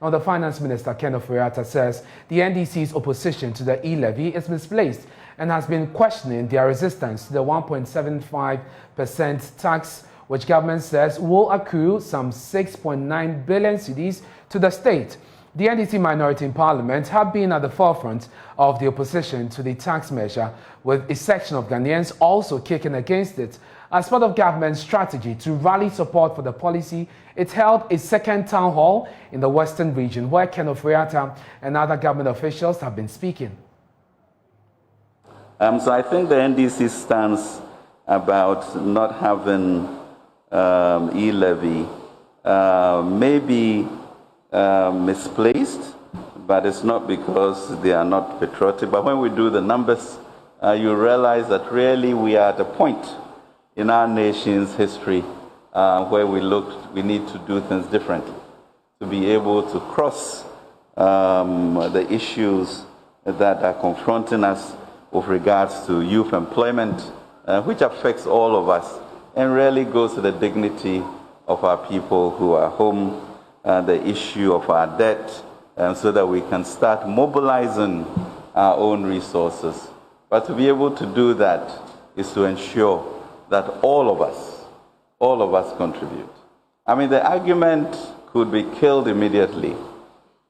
Now, the Finance Minister, Kenneth Ofori-Atta, says the NDC's opposition to the e-levy is misplaced and has been questioning their resistance to the 1.75% tax, which government says will accrue some 6.9 billion cedis to the state. The NDC minority in Parliament have been at the forefront of the opposition to the tax measure, with a section of Ghanaians also kicking against it. As part of government's strategy to rally support for the policy, it held a second town hall in the Western region where Kenneth Ofori-Atta and other government officials have been speaking. So I think the NDC stance about not having e-levy may be misplaced, but it's not because they are not patriotic. But when we do the numbers, you realize that really we are at a point in our nation's history where we need to do things differently, to be able to cross the issues that are confronting us with regards to youth employment, which affects all of us and really goes to the dignity of our people who are home, the issue of our debt, so that we can start mobilizing our own resources. But to be able to do that is to ensure that all of us contribute. I mean, the argument could be killed immediately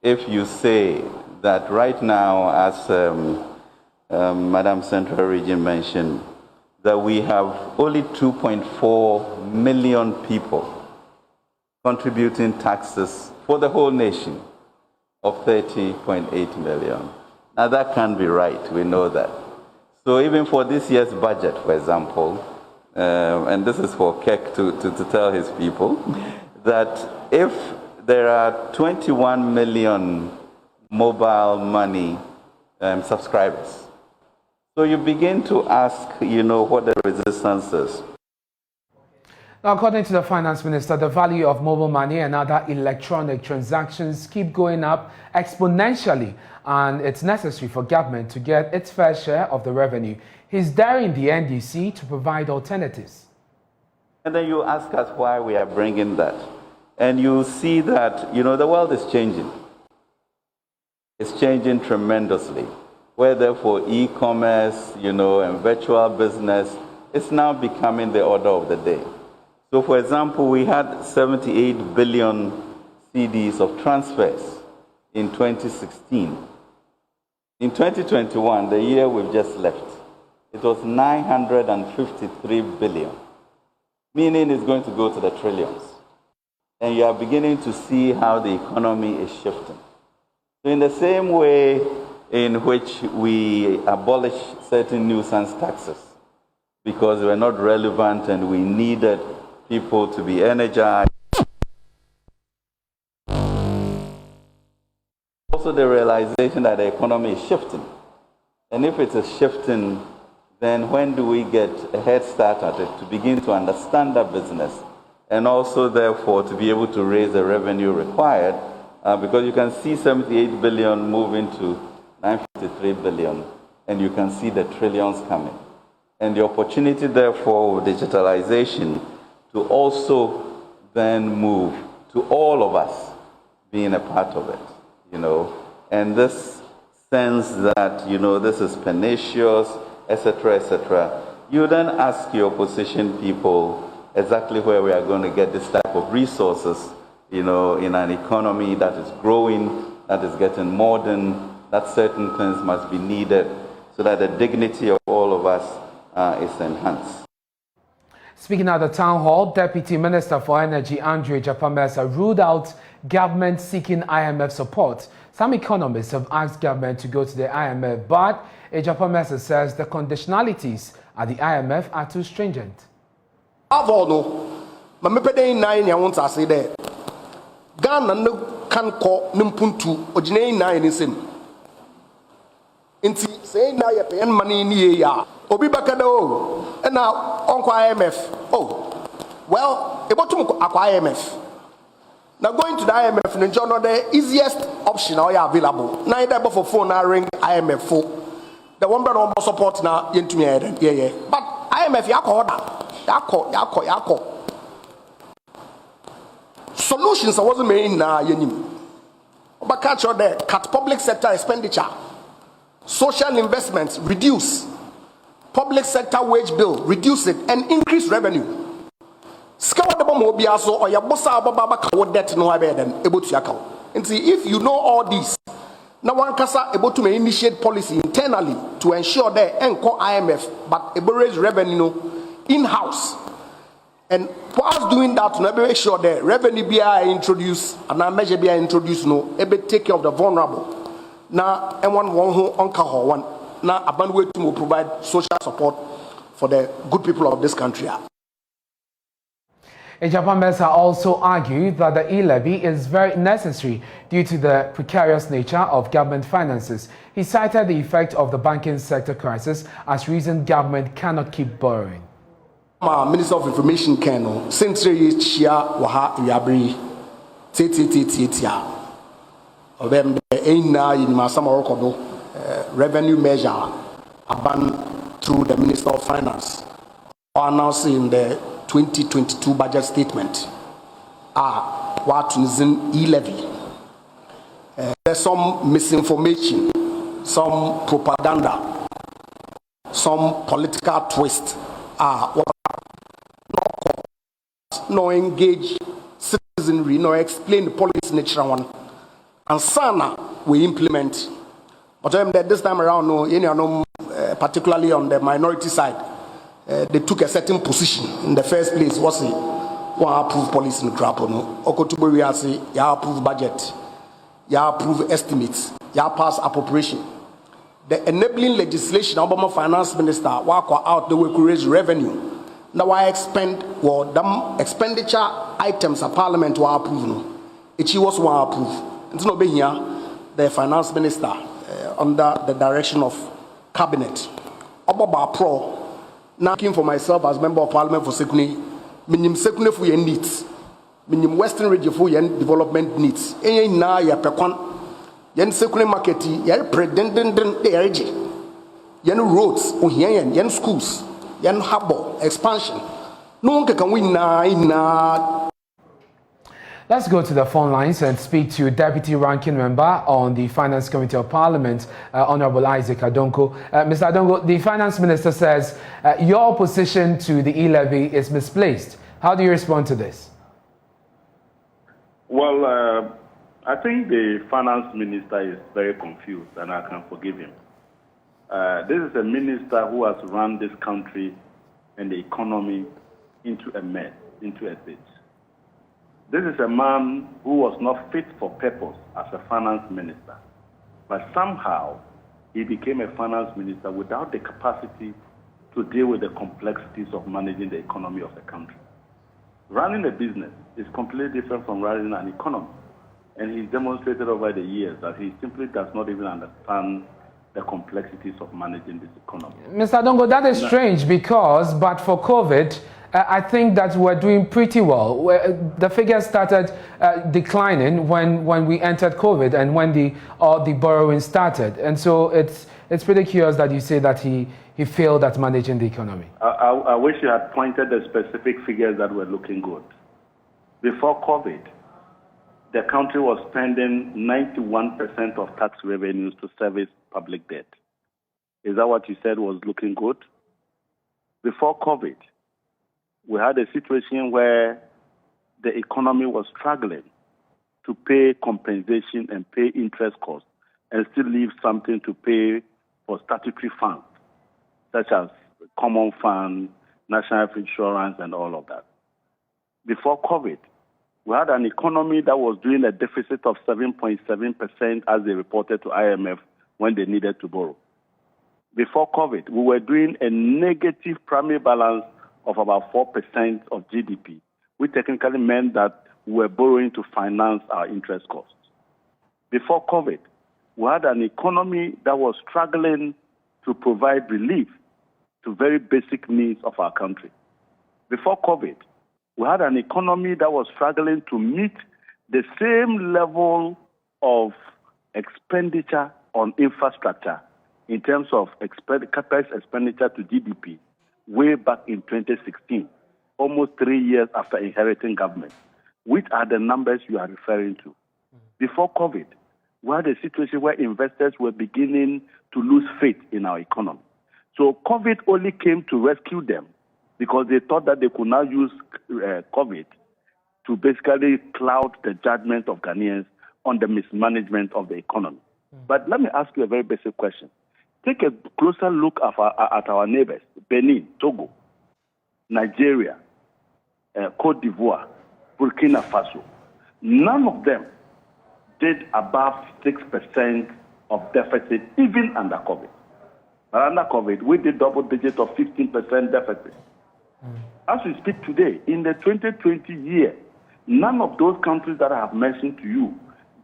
if you say that right now, as Madam Central Region mentioned, that we have only 2.4 million people contributing taxes for the whole nation of 30.8 million. Now that can't be right, we know that. So even for this year's budget, for example, and this is for Keck to tell his people, that if there are 21 million mobile money subscribers, so you begin to ask, what the resistance is. Now, according to the Finance Minister, the value of mobile money and other electronic transactions keep going up exponentially, and it's necessary for government to get its fair share of the revenue. He's daring the NDC to provide alternatives. And then you ask us why we are bringing that. And you see that, the world is changing. It's changing tremendously. Whether for e-commerce, and virtual business, it's now becoming the order of the day. So, for example, we had 78 billion cedis of transfers in 2016. In 2021, the year we've just left, it was 953 billion, meaning it's going to go to the trillions. And you are beginning to see how the economy is shifting. So in the same way in which we abolished certain nuisance taxes because they were not relevant and we needed people to be energized. Also the realization that the economy is shifting. And if it is shifting, then when do we get a head start at it to begin to understand that business and also therefore to be able to raise the revenue required, because you can see 78 billion moving to 953 billion and you can see the trillions coming. And the opportunity therefore with digitalization to also then move to all of us being a part of it, and this sense that, this is pernicious, etc., etc. You then ask your opposition people exactly where we are going to get this type of resources, in an economy that is growing, that is getting modern, that certain things must be needed so that the dignity of all of us is enhanced. Speaking at the town hall, Deputy Minister for Energy Agyapa Mercer ruled out government seeking IMF support. Some economists have asked government to go to the IMF, but Agyapa Mercer says the conditionalities at the IMF are too stringent. Ghana no kan ko nimpuntu oginei na yenisem nti say na ye pen money ni ya obi bakada o na onko IMF well ebotum akwa IMF now going to the IMF no jono the easiest option or available na either for phone na ring IMF for the one brother support na yentumi yeah but IMF yakọ solutions I wasn't made na yenim catch there, cut public sector expenditure, social investments, reduce, public sector wage bill, reduce it, and increase revenue. Or your bossa debt no able to account. And see, if you know all these, now one kasa able to initiate policy internally to ensure that encore IMF, but able raise revenue in-house. And whilst doing that, to make sure that revenue be introduced and our measure be introduced, no, able take care of the vulnerable. Now, and one who uncle one now a way to provide social support for the good people of this country. Agyapa Mercer also argued that the e-levy is very necessary due to the precarious nature of government finances. He cited the effect of the banking sector crisis as reason government cannot keep borrowing. Minister of Information Keno, Century Chia Waha Yabri, Tia. Of them, the Aina in Masama revenue measure abandoned through the Minister of Finance, announcing the 2022 budget statement. What is in e-levy? There's some misinformation, some propaganda, some political twist. No engage citizenry, no explain the policy nature one, and sana we implement. But this time around, no, particularly on the minority side, they took a certain position. In the first place, was it one approve policy in crap no? Okotubori say ya approve budget, ya approve estimates, ya pass appropriation. The enabling legislation, Obama Finance Minister, walk out the way to raise revenue. Now I expend them expenditure items a parliament will approve no. It was one approve. It's not being here the finance minister under the direction of cabinet. Obaba Pro now looking for myself as member of parliament for Sekuni, minimum Sekuni for your needs, minimum Western region for your development needs. Any na ya pekwan yen Sekuni market yen predendent yen roads yen schools. Expansion. No one can win now. Let's go to the phone lines and speak to Deputy Ranking Member on the Finance Committee of Parliament, Honorable Isaac Adonko. Mr. Adonko, the Finance Minister says your opposition to the e-levy is misplaced. How do you respond to this? Well, I think the Finance Minister is very confused, and I can forgive him. This is a minister who has run this country and the economy into a mess, into a ditch. This is a man who was not fit for purpose as a finance minister, but somehow he became a finance minister without the capacity to deal with the complexities of managing the economy of the country. Running a business is completely different from running an economy, and he's demonstrated over the years that he simply does not even understand the complexities of managing this economy. Mr. Adonko, that is strange because, but for COVID, I think that we're doing pretty well. The figures started declining when we entered COVID and when the borrowing started. And so it's pretty curious that you say that he failed at managing the economy. I wish you had pointed the specific figures that were looking good. Before COVID, the country was spending 91% of tax revenues to service public debt. Is that what you said was looking good? Before COVID, we had a situation where the economy was struggling to pay compensation and pay interest costs and still leave something to pay for statutory funds, such as common fund, national health insurance, and all of that. Before COVID, we had an economy that was doing a deficit of 7.7% as they reported to IMF when they needed to borrow. Before COVID, we were doing a negative primary balance of about 4% of GDP, which technically meant that we were borrowing to finance our interest costs. Before COVID, we had an economy that was struggling to provide relief to very basic needs of our country. Before COVID, we had an economy that was struggling to meet the same level of expenditure on infrastructure in terms of capital expenditure to GDP way back in 2016, almost 3 years after inheriting government. Which are the numbers you are referring to? Before COVID, we had a situation where investors were beginning to lose faith in our economy. So COVID only came to rescue them because they thought that they could now use COVID to basically cloud the judgment of Ghanaians on the mismanagement of the economy. But let me ask you a very basic question. Take a closer look at our neighbors, Benin, Togo, Nigeria, Cote d'Ivoire, Burkina Faso. None of them did above 6% of deficit, even under COVID. But under COVID, we did double digits of 15% deficit. As we speak today, in the 2020 year, none of those countries that I have mentioned to you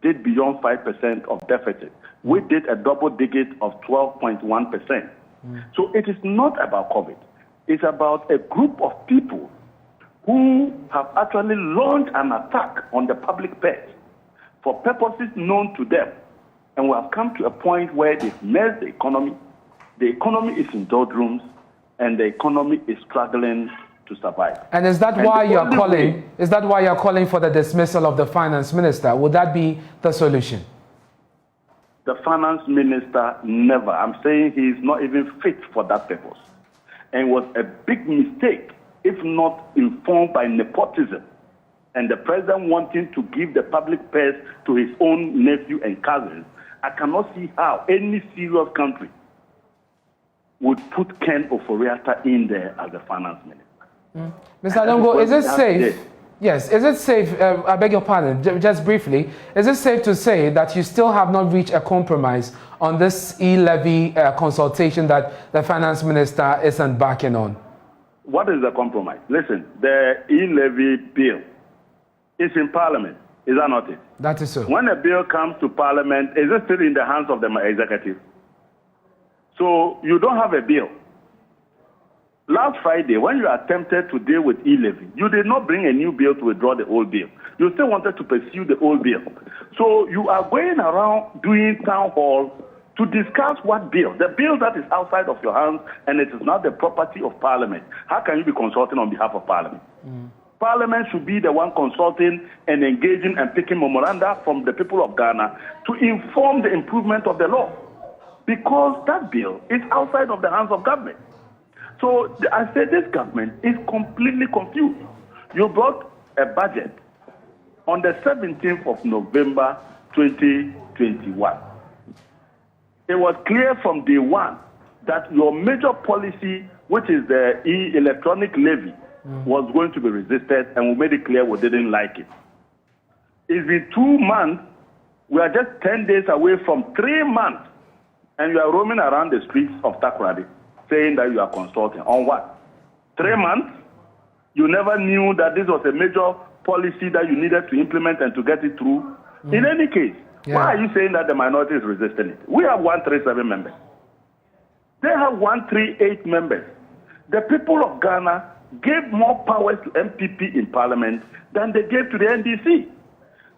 did beyond 5% of deficit. We did a double digit of 12.1%. So it is not about COVID. It's about a group of people who have actually launched an attack on the public purse for purposes known to them. And we have come to a point where they've messed the economy. The economy is in doldrums, and the economy is struggling to survive. And is that why you are calling? Is that why you are calling for the dismissal of the finance minister? Would that be the solution? The finance minister, never. I'm saying he is not even fit for that purpose. And it was a big mistake, if not informed by nepotism, and the president wanting to give the public purse to his own nephew and cousins. I cannot see how any serious country would put Ken Ofori-Atta in there as the finance minister. Mr. Adongo, is it safe? Yes, is it safe, I beg your pardon, just briefly, is it safe to say that you still have not reached a compromise on this E-Levy consultation that the finance minister isn't backing on? What is the compromise? Listen, the E-Levy bill is in Parliament. Is that not it? That is so. When a bill comes to Parliament, is it still in the hands of the executive? So you don't have a bill. Last Friday, when you attempted to deal with E-Levy, you did not bring a new bill to withdraw the old bill. You still wanted to pursue the old bill. So you are going around doing town hall to discuss what bill? The bill that is outside of your hands and it is not the property of Parliament. How can you be consulting on behalf of Parliament? Parliament should be the one consulting and engaging and picking memoranda from the people of Ghana to inform the improvement of the law. Because that bill is outside of the hands of government. So I said this government is completely confused. You brought a budget on the 17th of November 2021. It was clear from day one that your major policy, which is the electronic levy, was going to be resisted, and we made it clear we didn't like it. It's been 2 months. We are just 10 days away from 3 months, and you are roaming around the streets of Takoradi saying that you are consulting. On what? 3 months? You never knew that this was a major policy that you needed to implement and to get it through? In any case, why are you saying that the minority is resisting it? We have 137 members. They have 138 members. The people of Ghana gave more powers to MPP in Parliament than they gave to the NDC.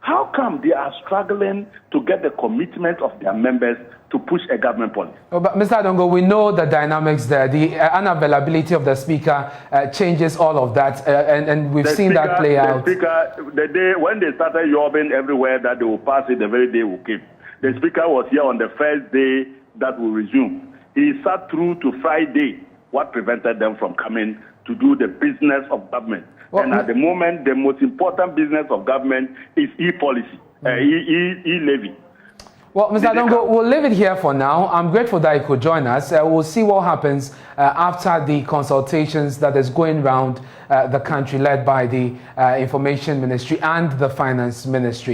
How come they are struggling to get the commitment of their members to push a government policy? Oh, but Mr. Adongo, we know the dynamics there. The unavailability of the speaker changes all of that, and we've seen that play out. The speaker, the day when they started yobbing everywhere that they will pass it, the very day will keep. The speaker was here on the first day that will resume. He sat through to Friday. What prevented them from coming to do the business of government? Well, and at the moment, the most important business of government is e-policy, e-levy. Well, Mr. Adongo, we'll leave it here for now. I'm grateful that you could join us. We'll see what happens after the consultations that is going around the country, led by the Information Ministry and the Finance Ministry.